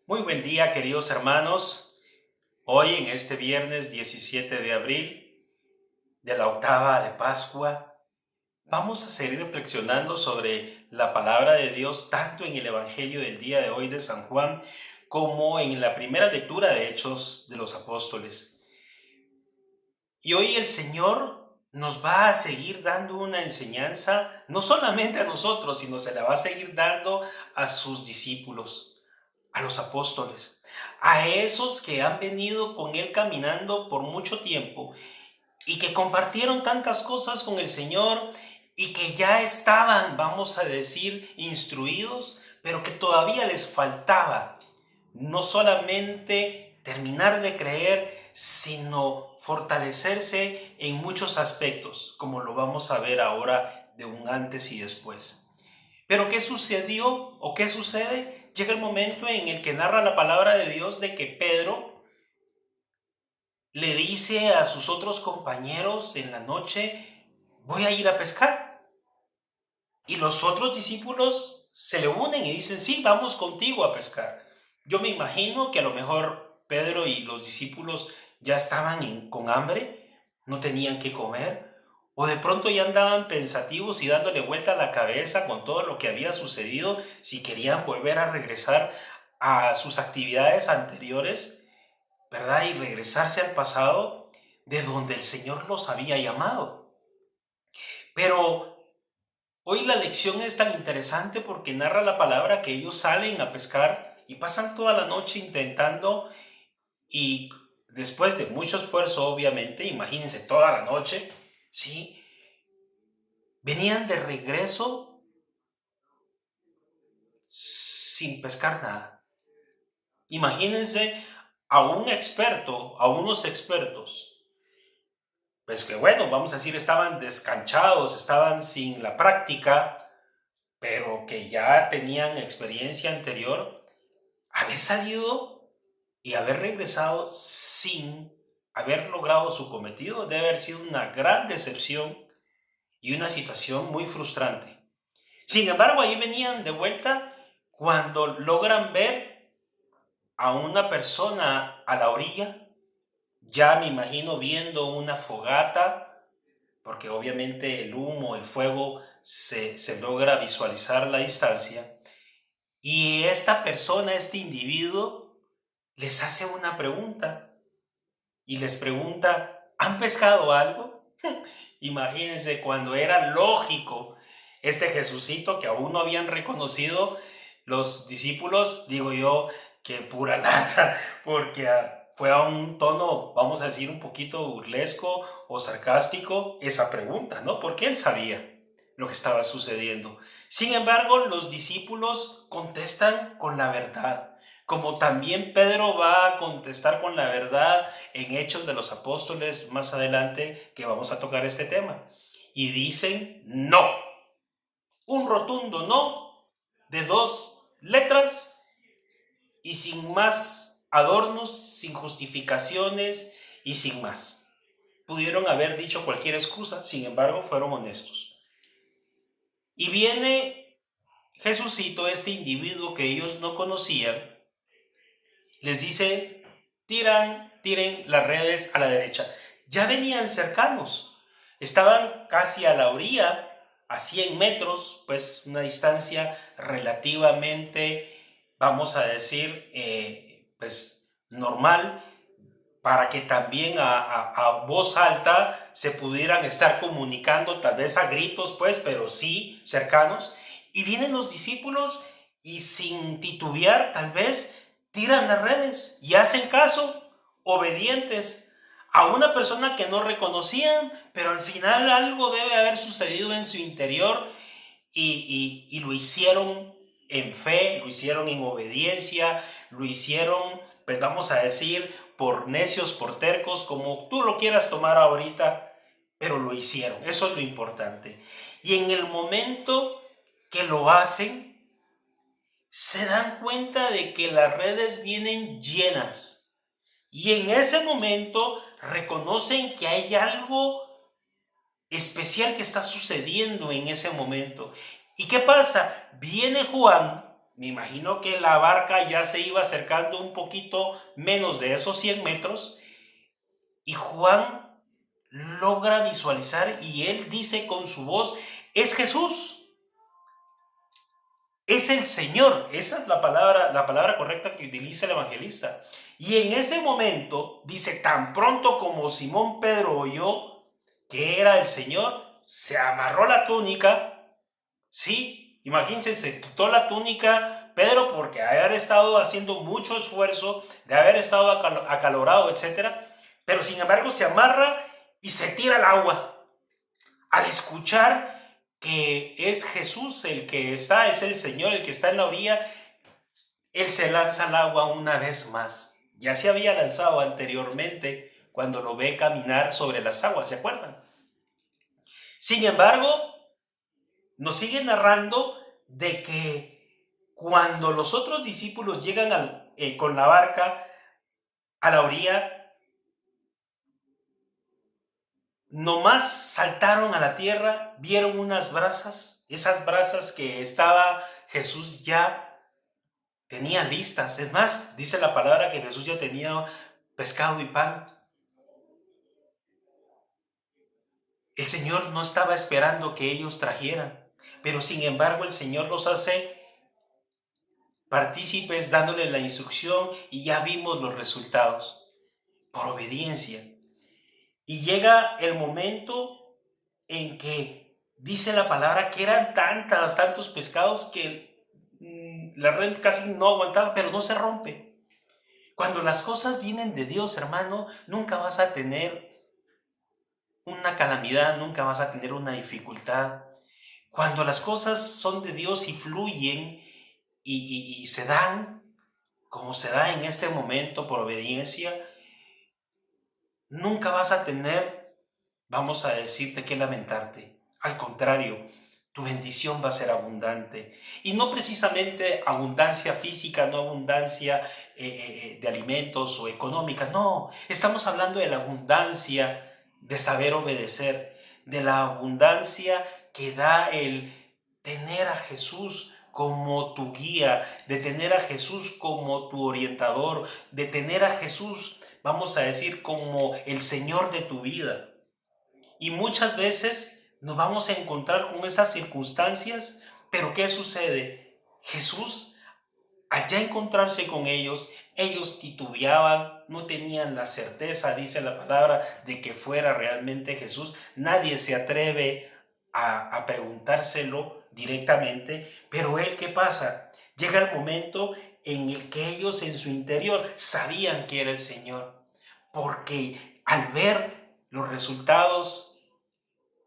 Muy buen día, queridos hermanos. Hoy, en este viernes 17 de abril de la octava de Pascua, vamos a seguir reflexionando sobre la palabra de Dios, tanto en el Evangelio del día de hoy de San Juan, como en la primera lectura de Hechos de los Apóstoles. Y hoy el Señor nos va a seguir dando una enseñanza, no solamente a nosotros, sino se la va a seguir dando a sus discípulos, a los apóstoles, a esos que han venido con Él caminando por mucho tiempo y que compartieron tantas cosas con el Señor y que ya estaban, vamos a decir, instruidos, pero que todavía les faltaba no solamente terminar de creer, sino fortalecerse en muchos aspectos, como lo vamos a ver ahora de un antes y después. Pero ¿qué sucedió o qué sucede? Llega el momento en el que narra la palabra de Dios de que Pedro le dice a sus otros compañeros en la noche: voy a ir a pescar. Y los otros discípulos se le unen y dicen: sí, vamos contigo a pescar. Yo me imagino que a lo mejor Pedro y los discípulos ya estaban con hambre, no tenían que comer, o de pronto ya andaban pensativos y dándole vuelta a la cabeza con todo lo que había sucedido, si querían volver a regresar a sus actividades anteriores, ¿verdad? Y regresarse al pasado de donde el Señor los había llamado. Pero hoy la lección es tan interesante porque narra la palabra que ellos salen a pescar y pasan toda la noche intentando, y después de mucho esfuerzo, obviamente, imagínense toda la noche, ¿sí? Venían de regreso sin pescar nada. Imagínense a un experto, a unos expertos, pues que bueno, vamos a decir, estaban descanchados, estaban sin la práctica, pero que ya tenían experiencia anterior, haber salido y haber regresado sin haber logrado su cometido debe haber sido una gran decepción y una situación muy frustrante. Sin embargo, ahí venían de vuelta cuando logran ver a una persona a la orilla, ya me imagino viendo una fogata, porque obviamente el humo, el fuego se logra visualizar a la distancia. Y esta persona, este individuo, les hace una pregunta y les pregunta: ¿han pescado algo? Imagínense, cuando era lógico, este Jesucito que aún no habían reconocido los discípulos, digo yo que pura lata, porque fue a un tono, vamos a decir, un poquito burlesco o sarcástico esa pregunta, ¿no? Porque él sabía lo que estaba sucediendo. Sin embargo, los discípulos contestan con la verdad, como también Pedro va a contestar con la verdad en Hechos de los Apóstoles más adelante, que vamos a tocar este tema. Y dicen no, un rotundo no de dos letras y sin más adornos, sin justificaciones y sin más. Pudieron haber dicho cualquier excusa, sin embargo fueron honestos. Y viene Jesucito, este individuo que ellos no conocían, les dice: tiren las redes a la derecha. Ya venían cercanos, estaban casi a la orilla, a 100 metros, pues una distancia relativamente, vamos a decir, pues normal, para que también a voz alta se pudieran estar comunicando, tal vez a gritos, pues, pero sí cercanos. Y vienen los discípulos y sin titubear, tal vez, tiran las redes y hacen caso, obedientes a una persona que no reconocían, pero al final algo debe haber sucedido en su interior y lo hicieron en fe, lo hicieron en obediencia, lo hicieron, pues vamos a decir, por necios, por tercos, como tú lo quieras tomar ahorita, pero lo hicieron. Eso es lo importante. Y en el momento que lo hacen, se dan cuenta de que las redes vienen llenas. Y en ese momento reconocen que hay algo especial que está sucediendo en ese momento. ¿Y qué pasa? Viene Juan Me imagino que la barca ya se iba acercando un poquito menos de esos 100 metros y Juan logra visualizar y él dice con su voz, es Jesús, es el Señor. Esa es la palabra correcta que utiliza el evangelista. Y en ese momento, dice, tan pronto como Simón Pedro oyó que era el Señor, se amarró la túnica, ¿sí? Imagínense, se quitó la túnica Pedro porque haber estado haciendo mucho esfuerzo, de haber estado acalorado, etcétera, pero sin embargo se amarra y se tira al agua. Al escuchar que es Jesús el que está, es el Señor el que está en la orilla, él se lanza al agua una vez más. Ya se había lanzado anteriormente cuando lo ve caminar sobre las aguas, ¿se acuerdan? Sin embargo, nos sigue narrando de que cuando los otros discípulos llegan con la barca a la orilla, nomás saltaron a la tierra, vieron unas brasas, esas brasas que estaba Jesús ya tenía listas. Es más, dice la palabra que Jesús ya tenía pescado y pan. El Señor no estaba esperando que ellos trajeran, pero sin embargo el Señor los hace partícipes dándole la instrucción y ya vimos los resultados por obediencia. Y llega el momento en que dice la palabra que eran tantos pescados que la red casi no aguantaba, pero no se rompe. Cuando las cosas vienen de Dios, hermano, nunca vas a tener una calamidad, nunca vas a tener una dificultad. Cuando las cosas son de Dios y fluyen y se dan, como se da en este momento por obediencia, nunca vas a tener, vamos a decirte, que lamentarte. Al contrario, tu bendición va a ser abundante. Y no precisamente abundancia física, no abundancia de alimentos o económica. No, estamos hablando de la abundancia de saber obedecer, de la abundancia que da el tener a Jesús como tu guía, de tener a Jesús como tu orientador, de tener a Jesús, vamos a decir, como el Señor de tu vida. Y muchas veces nos vamos a encontrar con esas circunstancias, pero ¿qué sucede? Jesús, al ya encontrarse con ellos titubeaban, no tenían la certeza, dice la palabra, de que fuera realmente Jesús. Nadie se atreve a preguntárselo directamente, pero él, ¿qué pasa? Llega el momento en el que ellos en su interior sabían que era el Señor, porque al ver los resultados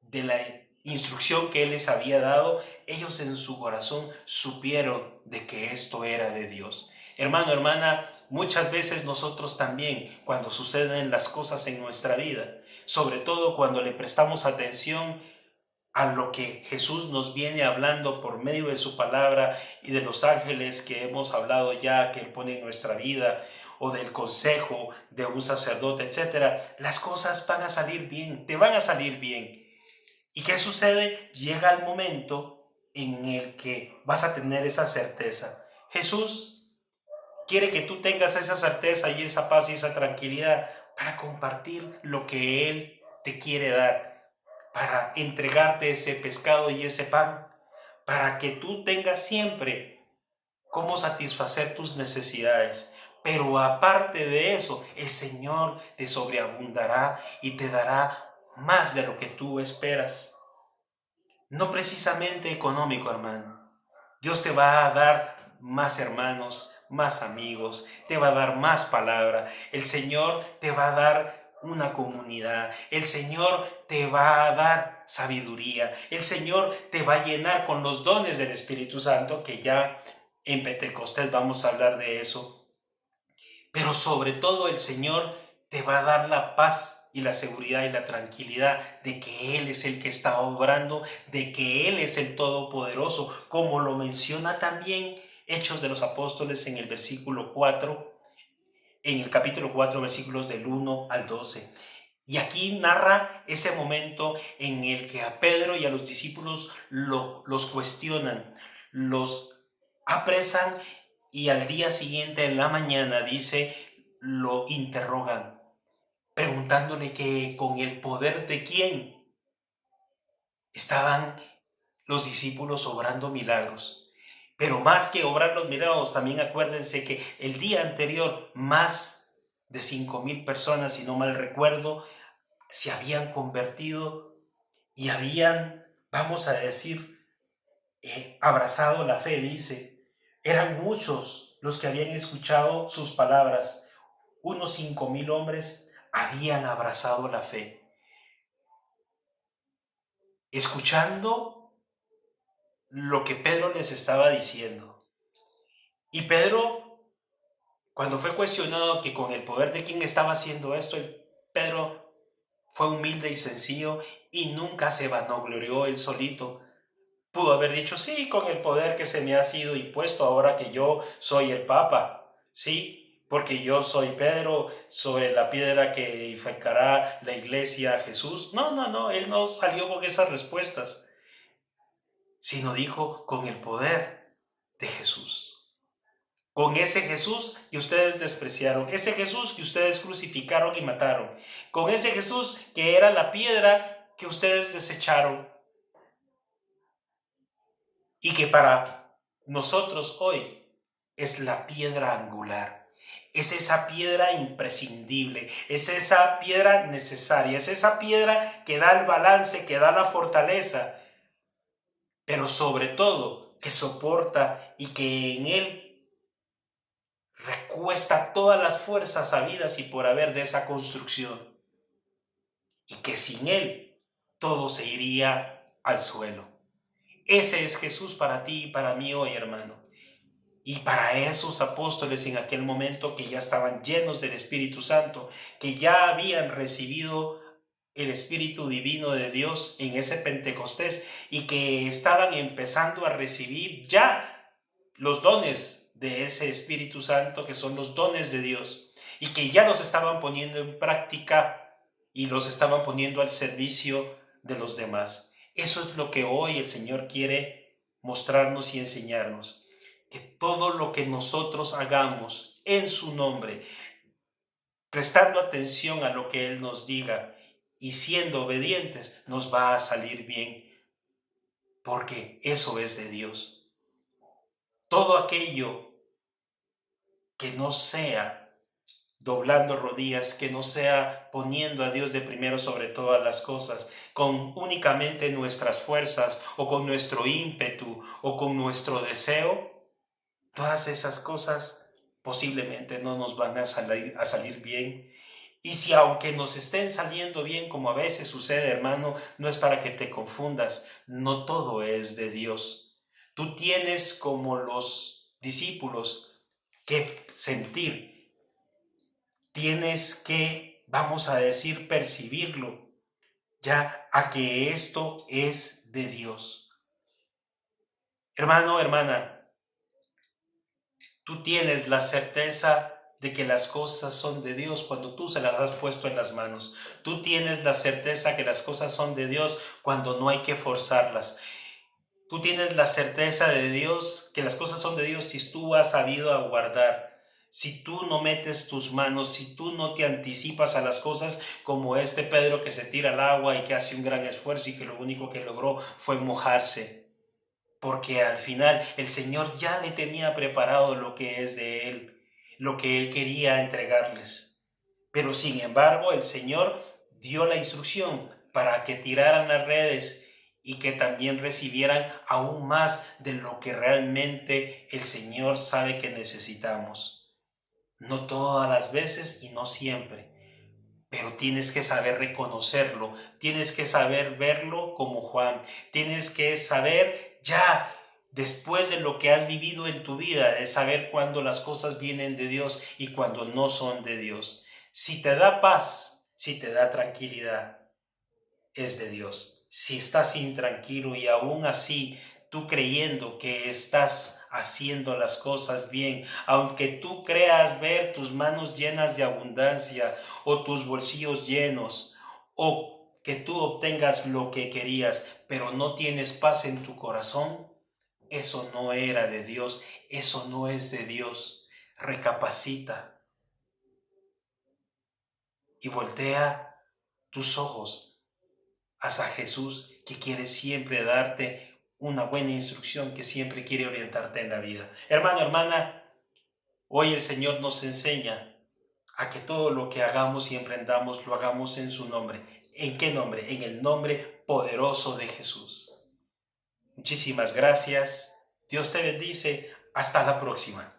de la instrucción que Él les había dado, ellos en su corazón supieron de que esto era de Dios. Hermano, hermana, muchas veces nosotros también, cuando suceden las cosas en nuestra vida, sobre todo cuando le prestamos atención a lo que Jesús nos viene hablando por medio de su palabra y de los ángeles que hemos hablado ya, que Él pone en nuestra vida, o del consejo de un sacerdote, etcétera, las cosas van a salir bien, te van a salir bien. ¿Y qué sucede? Llega el momento en el que vas a tener esa certeza. Jesús quiere que tú tengas esa certeza y esa paz y esa tranquilidad para compartir lo que Él te quiere dar, para entregarte ese pescado y ese pan, para que tú tengas siempre cómo satisfacer tus necesidades. Pero aparte de eso, el Señor te sobreabundará y te dará más de lo que tú esperas. No precisamente económico, hermano. Dios te va a dar más hermanos, más amigos, te va a dar más palabra. El Señor te va a dar una comunidad. El Señor te va a dar sabiduría. El Señor te va a llenar con los dones del Espíritu Santo, que ya en Pentecostés vamos a hablar de eso. Pero sobre todo el Señor te va a dar la paz y la seguridad y la tranquilidad de que Él es el que está obrando, de que Él es el Todopoderoso, como lo menciona también Hechos de los Apóstoles en el versículo 4, en el capítulo 4, versículos del 1 al 12. Y aquí narra ese momento en el que a Pedro y a los discípulos los cuestionan, los apresan y al día siguiente en la mañana, dice, lo interrogan, preguntándole que con el poder de quién estaban los discípulos obrando milagros. Pero más que obrar los milagros, también acuérdense que el día anterior más de 5,000 personas, si no mal recuerdo, se habían convertido y habían, vamos a decir, abrazado la fe, dice. Eran muchos los que habían escuchado sus palabras. Unos 5,000 hombres habían abrazado la fe, escuchando lo que Pedro les estaba diciendo. Y Pedro, cuando fue cuestionado que con el poder de quién estaba haciendo esto, Pedro fue humilde y sencillo y nunca se vanaglorió él solito. Pudo haber dicho, sí, con el poder que se me ha sido impuesto ahora que yo soy el Papa, sí, porque yo soy Pedro, soy la piedra que edificará la iglesia a Jesús. No, no, no, él no salió con esas respuestas, sino dijo con el poder de Jesús. Con ese Jesús que ustedes despreciaron, ese Jesús que ustedes crucificaron y mataron, con ese Jesús que era la piedra que ustedes desecharon y que para nosotros hoy es la piedra angular. Es esa piedra imprescindible, es esa piedra necesaria, es esa piedra que da el balance, que da la fortaleza, pero sobre todo que soporta y que en él recuesta todas las fuerzas habidas y por haber de esa construcción, y que sin él todo se iría al suelo. Ese es Jesús para ti y para mí hoy, hermano. Y para esos apóstoles en aquel momento que ya estaban llenos del Espíritu Santo, que ya habían recibido el Espíritu Divino de Dios en ese Pentecostés y que estaban empezando a recibir ya los dones de ese Espíritu Santo, que son los dones de Dios, y que ya los estaban poniendo en práctica y los estaban poniendo al servicio de los demás. Eso es lo que hoy el Señor quiere mostrarnos y enseñarnos, que todo lo que nosotros hagamos en su nombre, prestando atención a lo que Él nos diga y siendo obedientes, nos va a salir bien, porque eso es de Dios. Todo aquello que no sea doblando rodillas, que no sea poniendo a Dios de primero sobre todas las cosas, con únicamente nuestras fuerzas o con nuestro ímpetu o con nuestro deseo, todas esas cosas posiblemente no nos van a salir bien. Y si aunque nos estén saliendo bien, como a veces sucede, hermano, no es para que te confundas, no todo es de Dios. Tú tienes, como los discípulos, que sentir, tienes que, vamos a decir, percibirlo, ya a que esto es de Dios. Hermano, hermana, tú tienes la certeza de que las cosas son de Dios cuando tú se las has puesto en las manos. Tú tienes la certeza que las cosas son de Dios cuando no hay que forzarlas. Tú tienes la certeza de Dios, que las cosas son de Dios si tú has sabido aguardar, si tú no metes tus manos, si tú no te anticipas a las cosas como este Pedro que se tira al agua y que hace un gran esfuerzo y que lo único que logró fue mojarse. Porque al final el Señor ya le tenía preparado lo que es de Él, lo que Él quería entregarles. Pero sin embargo el Señor dio la instrucción para que tiraran las redes y que también recibieran aún más de lo que realmente el Señor sabe que necesitamos. No todas las veces y no siempre, pero tienes que saber reconocerlo, tienes que saber verlo como Juan, tienes que saber ya, después de lo que has vivido en tu vida, de saber cuándo las cosas vienen de Dios y cuándo no son de Dios. Si te da paz, si te da tranquilidad, es de Dios. Si estás intranquilo y aún así tú creyendo que estás haciendo las cosas bien, aunque tú creas ver tus manos llenas de abundancia o tus bolsillos llenos o que tú obtengas lo que querías, pero no tienes paz en tu corazón, Eso no era de Dios, eso no es de Dios. Recapacita y voltea tus ojos hacia Jesús, que quiere siempre darte una buena instrucción, que siempre quiere orientarte en la vida. Hermano, hermana, hoy el Señor nos enseña a que todo lo que hagamos y emprendamos lo hagamos en su nombre. ¿En qué nombre? En el nombre poderoso de Jesús. Muchísimas gracias. Dios te bendice. Hasta la próxima.